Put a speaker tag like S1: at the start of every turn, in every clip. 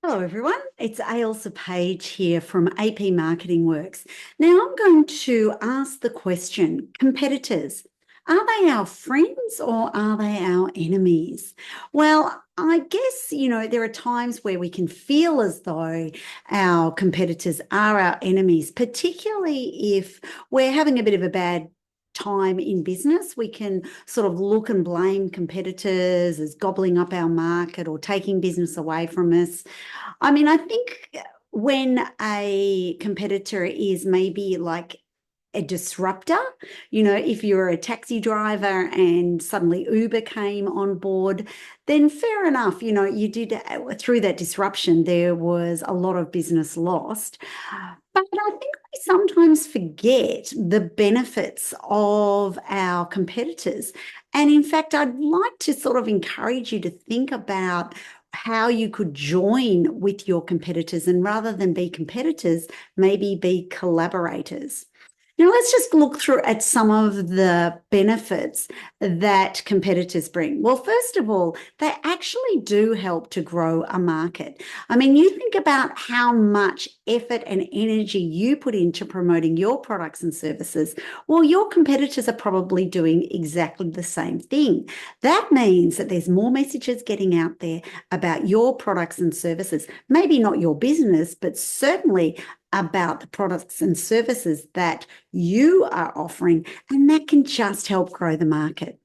S1: Hello, everyone. It's Ailsa Page here from AP Marketing Works. Now, I'm going to ask the question, competitors, are they our friends or are they our enemies? Well, I guess, there are times where we can feel as though our competitors are our enemies, particularly if we're having a bit of a bad time in business. We can sort of look and blame competitors as gobbling up our market or taking business away from us. I mean, I think when a competitor is maybe like a disruptor, if you're a taxi driver and suddenly Uber came on board, then fair enough, you did through that disruption, there was a lot of business lost. But I think we sometimes forget the benefits of our competitors. And in fact, I'd like to sort of encourage you to think about how you could join with your competitors, and rather than be competitors, maybe be collaborators. Now, let's just look through at some of the benefits that competitors bring. Well, first of all, they actually do help to grow a market. I mean, you think about how much effort and energy you put into promoting your products and services. Well, your competitors are probably doing exactly the same thing. That means that there's more messages getting out there about your products and services. Maybe not your business, but certainly about the products and services that you are offering, and that can just help grow the market.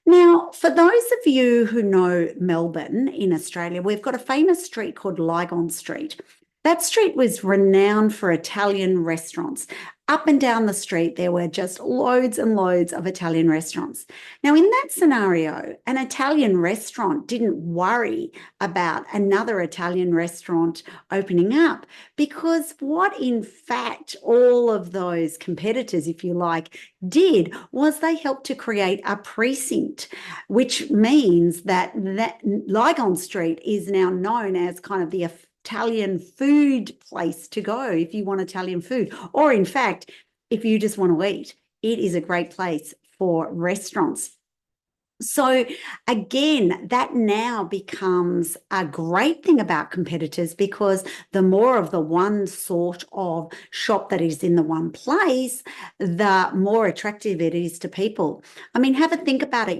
S1: Now, for those of you who know Melbourne in Australia, we've got a famous street called Lygon Street. That street was renowned for Italian restaurants. Up and down the street, there were just loads and loads of Italian restaurants. Now, in that scenario, an Italian restaurant didn't worry about another Italian restaurant opening up, because what in fact all of those competitors, if you like, did was they helped to create a precinct, which means that Lygon Street is now known as kind of the Italian food place to go if you want Italian food, or in fact, if you just want to eat, it is a great place for restaurants. So again, that now becomes a great thing about competitors, because the more of the one sort of shop that is in the one place, the more attractive it is to people. I mean, have a think about it.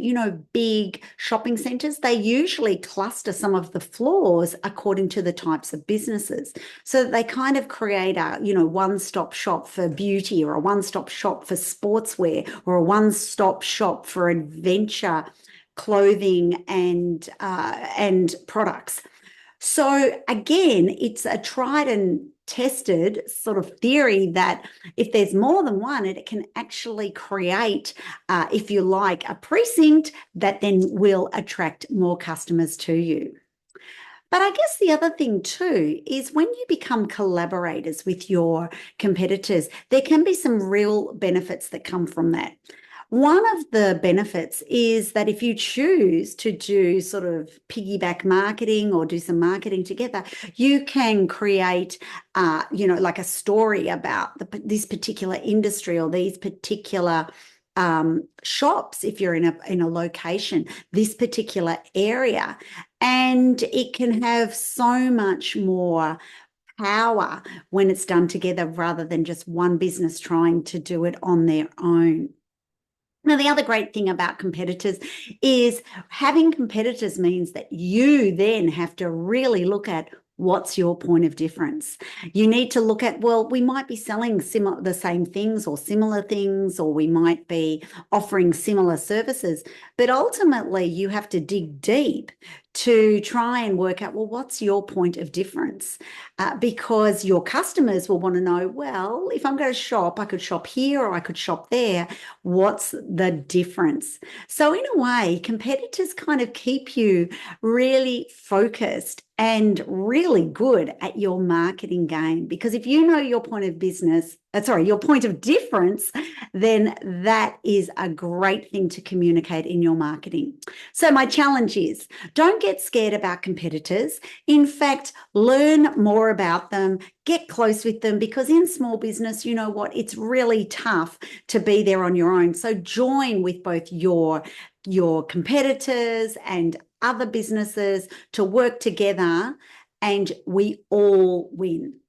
S1: Big shopping centres, they usually cluster some of the floors according to the types of businesses. So that they kind of create a, one-stop shop for beauty, or a one-stop shop for sportswear, or a one-stop shop for adventure clothing and products. So again, it's a tried and tested sort of theory that if there's more than one, it can actually create, if you like, a precinct that then will attract more customers to you. But I guess the other thing too is when you become collaborators with your competitors, there can be some real benefits that come from that. One of the benefits is that if you choose to do sort of piggyback marketing or do some marketing together, you can create, like a story about this particular industry or these particular shops, if you're in a location, this particular area, and it can have so much more power when it's done together rather than just one business trying to do it on their own. Now, the other great thing about competitors is having competitors means that you then have to really look at what's your point of difference. You need to look at, well, we might be selling the same things or similar things, or we might be offering similar services, but ultimately you have to dig deep to try and work out, well, what's your point of difference? Because your customers will want to know, well, if I'm going to shop, I could shop here or I could shop there. What's the difference? So in a way, competitors kind of keep you really focused and really good at your marketing game, because if you know your point of your point of difference, then that is a great thing to communicate in your marketing. So my challenge is, don't get scared about competitors. In fact, learn more about them, get close with them, because in small business, you know what, it's really tough to be there on your own. So join with both your competitors and other businesses to work together and we all win.